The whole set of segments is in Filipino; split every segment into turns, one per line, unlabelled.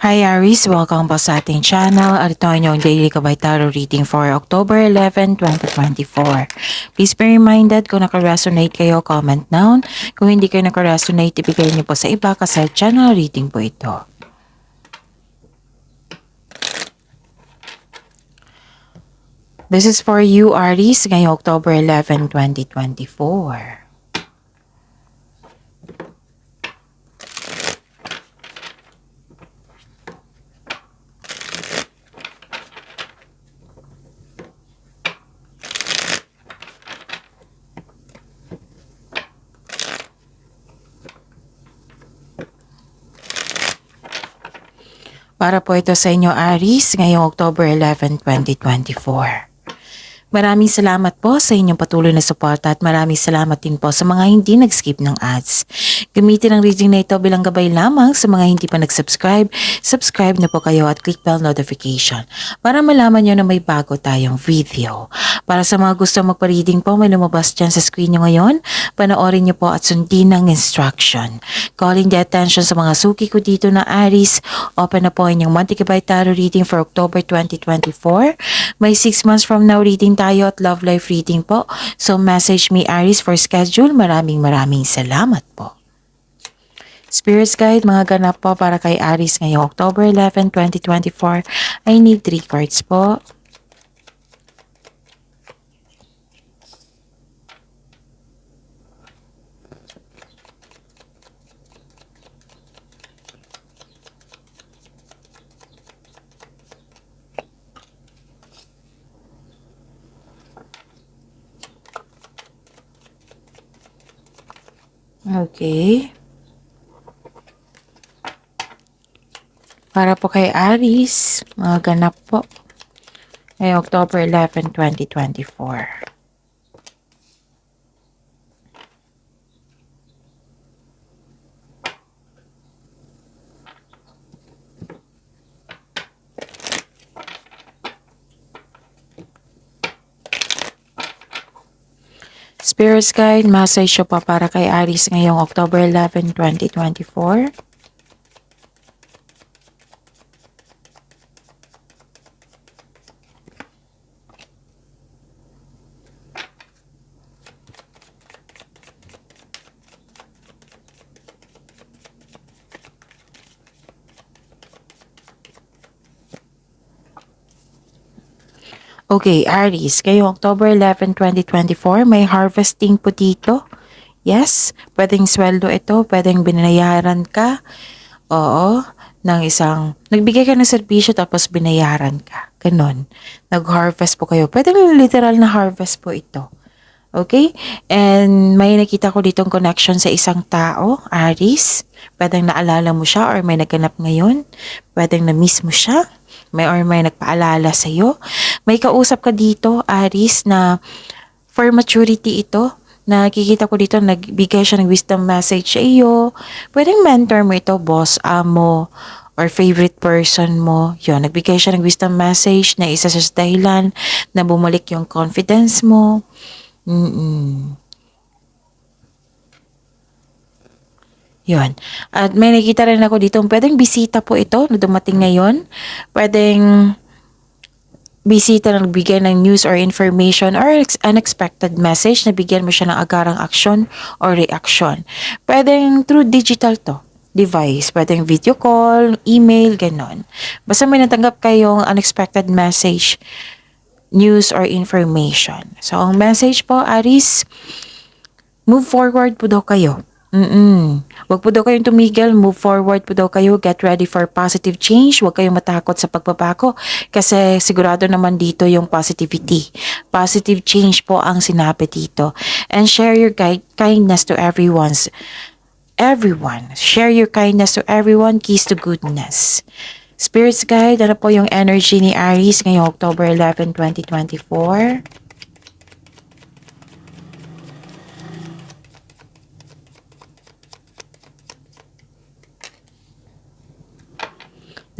Hi Aries, welcome po sa ating channel at ito ang inyong daily Kabay Tarot reading for October 11, 2024. Please be reminded kung naka-resonate kayo, comment down. Kung hindi kayo naka-resonate, ibigay niyo po sa iba kasi channel reading po ito. This is for you Aries ngayong October 11, 2024. Para po ito sa inyo Aries ngayong October 11, 2024. Maraming salamat po sa inyong patuloy na suporta at maraming salamat din po sa mga hindi nag-skip ng ads. Gamitin ang reading na ito bilang gabay lamang sa mga hindi pa nag-subscribe. Subscribe na po kayo at click bell notification para malaman nyo na may bago tayong video. Para sa mga gusto magpa-reading po, may lumabas dyan sa screen nyo ngayon. Panoorin nyo po at sundin ang instruction. Calling the attention sa mga suki ko dito na Aries. Open na po inyong Monthly Kabay Tarot reading for October 2024. May 6 months from now reading tayo at love life reading po. So message me Aries for schedule. Maraming salamat po. Spirits Guide, mga ganap po para kay Aries ngayong October 11, 2024. I need 3 cards po. Okay. Para po kay Aries, mga ganap po. Ngayong October 11, 2024. Spirits Guide, message po para kay Aries ngayong October 11, 2024. Okay, Aries, ngayong October 11, 2024, may harvesting po dito. Yes, pwedeng sweldo ito, pwedeng binayaran ka. Oo, ng isang, nagbigay ka ng serbisyo tapos binayaran ka. Ganon. Nag-harvest po kayo. Pwedeng literal na harvest po ito. Okay? And may nakita ko ditong connection sa isang tao, Aries. Pwedeng naalala mo siya or may naganap ngayon. Pwedeng na-miss mo siya. May nagpaalala sa'yo. May kausap ka dito, Aries, na for maturity ito. Nakikita ko dito, nagbigay siya ng wisdom message sa iyo. Pwedeng mentor mo ito, boss, amo, or favorite person mo. Yun, nagbigay siya ng wisdom message na isa sa dahilan na bumalik yung confidence mo. Yun. At may nakita rin ako dito, pwedeng bisita po ito na dumating ngayon. Pwedeng bisita na nagbigay ng news or information or unexpected message na bigyan mo siya ng agarang aksyon or reaction. Pwedeng through digital to device. Pwedeng video call, email, ganon. Basta may natanggap kayong unexpected message, news or information. So, ang message po, Aries, move forward po daw kayo. Huwag po daw kayong tumigil, move forward po daw kayo, get ready for positive change, huwag kayong matakot sa pagbabago kasi sigurado naman dito yung positivity. Positive change po ang sinabi dito. And share your kindness to everyone. Share your kindness to everyone, keys to goodness. Spirits Guide, ano po yung energy ni Aries ngayong October 11, 2024?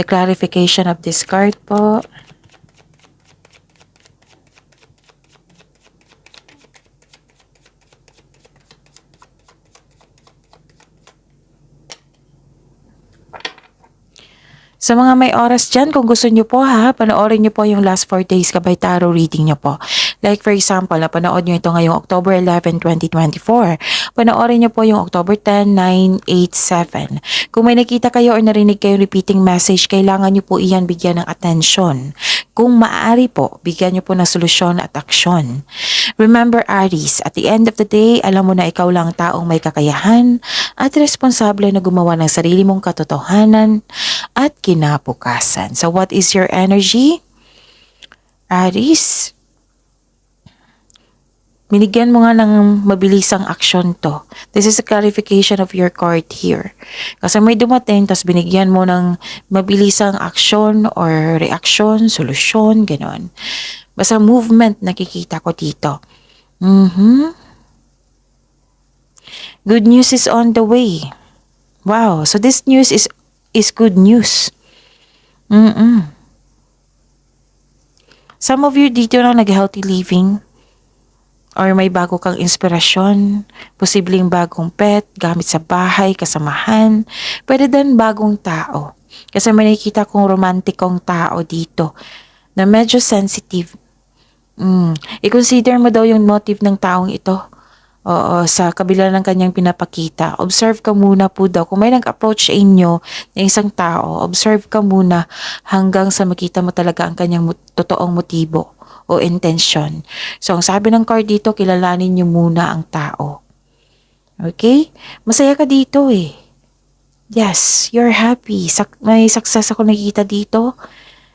The clarification of this card po. Sa mga may oras dyan, kung gusto nyo po ha, panoorin nyo po yung last 4 days kabay tarot reading nyo po. Like for example, napanood nyo ito ngayong October 11, 2024. Panoorin nyo po yung October 10, 9, 8, 7. Kung may nakita kayo or narinig kayo repeating message, kailangan nyo po iyan bigyan ng atensyon. Kung maaari po, bigyan nyo po ng solusyon at aksyon. Remember Aries, at the end of the day, alam mo na ikaw lang taong may kakayahan at responsable na gumawa ng sarili mong katotohanan at kinabukasan. So what is your energy? Aries, binigyan mo nga ng mabilisang aksyon to. This is a clarification of your card here. Kasi may dumating, tapos binigyan mo ng mabilisang aksyon or reaksyon, solusyon, gano'n. Basta movement nakikita ko dito. Good news is on the way. Wow, so this news is good news. Some of you dito na nag-healthy living or may bago kang inspirasyon, posibleng bagong pet, gamit sa bahay, kasamahan, pwede din bagong tao. Kasi may nakikita kong romantikong tao dito na medyo sensitive. I-consider mo daw yung motive ng taong ito. Oo, sa kabila ng kanyang pinapakita. Observe ka muna po daw. Kung may nag-approach sa inyo ng isang tao, observe ka muna hanggang sa makita mo talaga ang kanyang totoong motibo o intention. So, ang sabi ng card dito, kilalanin niyo muna ang tao. Okay? Masaya ka dito eh. Yes, you're happy. May success ako nakikita dito.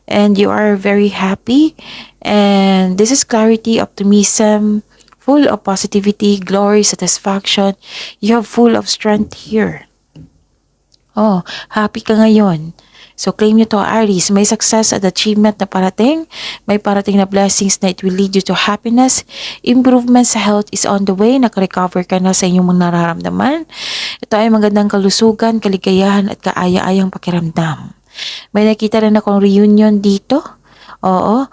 And you are very happy. And this is clarity, optimism, full of positivity, glory, satisfaction. You have full of strength here. Oh, happy ka ngayon. So claim nyo to Aries, may success at achievement na parating, may parating na blessings na it will lead you to happiness, improvement sa health is on the way, nakarecover ka na sa inyong mga nararamdaman. Ito ay magandang kalusugan, kaligayahan at kaaya-ayang pakiramdam. May nakita rin akong reunion dito. Oo,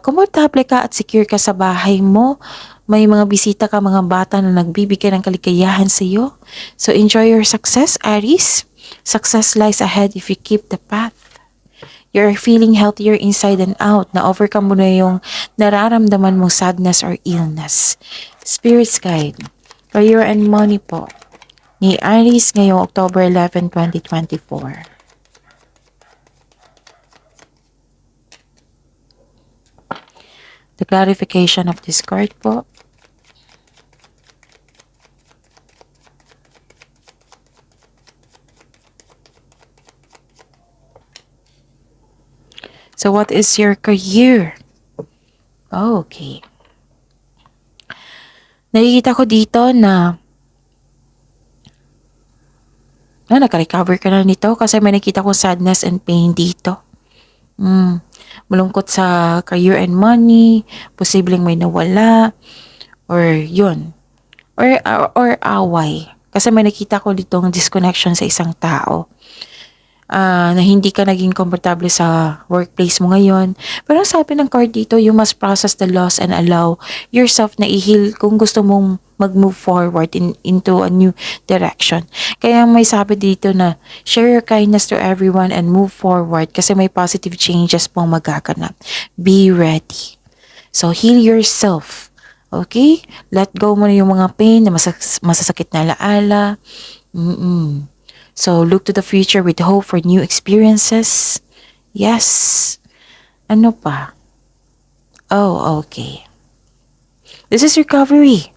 komportable ka at secure ka sa bahay mo. May mga bisita ka, mga bata na nagbibigay ng kaligayahan sa iyo. So enjoy your success, Aries. Success lies ahead if you keep the path. You're feeling healthier inside and out. Na-overcome mo na yung nararamdaman mong sadness or illness. Spirit's Guide. Career and money po. Ni Aries ngayong October 11, 2024. The clarification of this card po. So what is your career? Oh, okay. Nakikita ko dito na naka-recover ka na nito kasi may nakita ko sadness and pain dito. Malungkot sa career and money, posibleng may nawala, or yun. Or away. Kasi may nakita ko ditong disconnection sa isang tao. Na hindi ka naging komportable sa workplace mo ngayon. Pero sabi ng card dito, you must process the loss and allow yourself na i-heal kung gusto mong mag-move forward into a new direction. Kaya may sabi dito na share your kindness to everyone and move forward kasi may positive changes pong magaganap. Be ready. So heal yourself. Okay? Let go mo na yung mga pain na masasakit na alaala. So, look to the future with hope for new experiences. Yes. Ano pa? Oh, okay. This is recovery.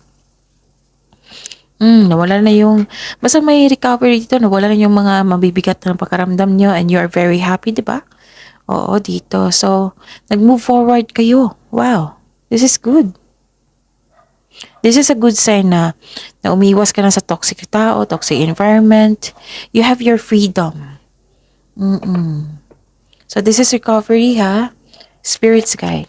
Nawala na yung, basta may recovery dito, nawala na yung mga mabibigat na pakaramdam nyo and you are very happy, di ba? Oo, dito. So, nag-move forward kayo. Wow. This is good. This is a good sign na umiwas ka na sa toxic tao, toxic environment. You have your freedom. So this is recovery, ha? Spirit's Guide.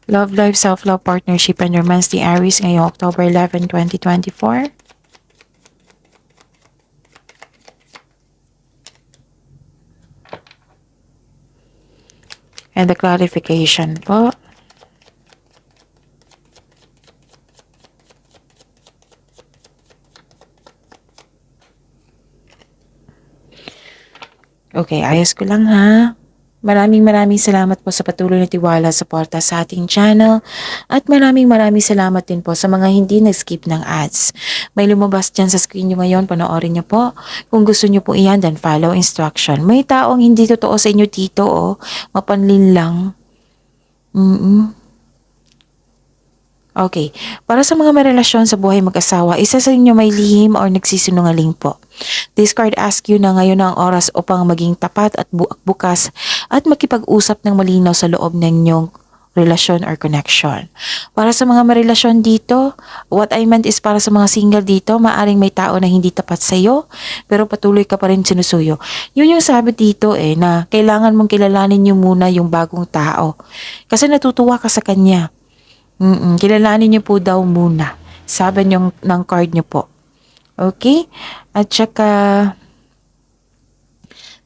Love life, self-love, partnership, and romance, the Aries ngayong October 11, 2024. And the clarification po. Okay, ayos ko lang ha. Maraming salamat po sa patuloy na tiwala suporta sa ating channel at maraming salamat din po sa mga hindi nag-skip ng ads. May lumabas dyan sa screen nyo ngayon, panoorin nyo po. Kung gusto nyo po iyan, then follow instruction. May taong hindi totoo sa inyo dito, oh. Mapanlin lang. Okay. Para sa mga may relasyon sa buhay mag-asawa, isa sa inyo may lihim or nagsisinungaling po. This card asks you na ngayon ang oras upang maging tapat at bukas at makipag-usap ng malinaw sa loob ng inyong relasyon or connection. Para sa mga may relasyon dito, what I meant is para sa mga single dito, maaring may tao na hindi tapat sa iyo, pero patuloy ka pa rin sinusuyo. Yun yung sabi dito na kailangan mong kilalanin nyo muna yung bagong tao. Kasi natutuwa ka sa kanya. Kilalanin niyo po daw muna. Sabi niyo ng card niyo po. Okay? At saka,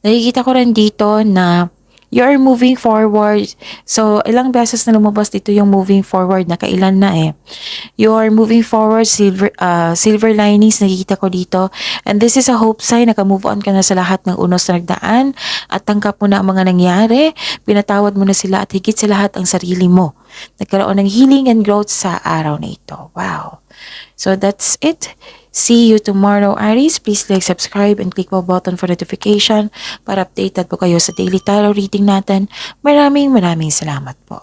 nakikita ko rin dito na you're moving forward. So, ilang beses na lumabas dito yung moving forward na kailan na You're moving forward, silver linings, nakikita ko dito. And this is a hope sign, naka-move on ka na sa lahat ng unos na nagdaan at tanggap mo na ang mga nangyari, pinatawad mo na sila at higit sa lahat ang sarili mo. Nagkaroon ng healing and growth sa araw na ito. Wow. So that's it. See you tomorrow, Aries. Please like, subscribe, and click the button for notification para updated po kayo sa daily tarot reading natin. Maraming salamat po.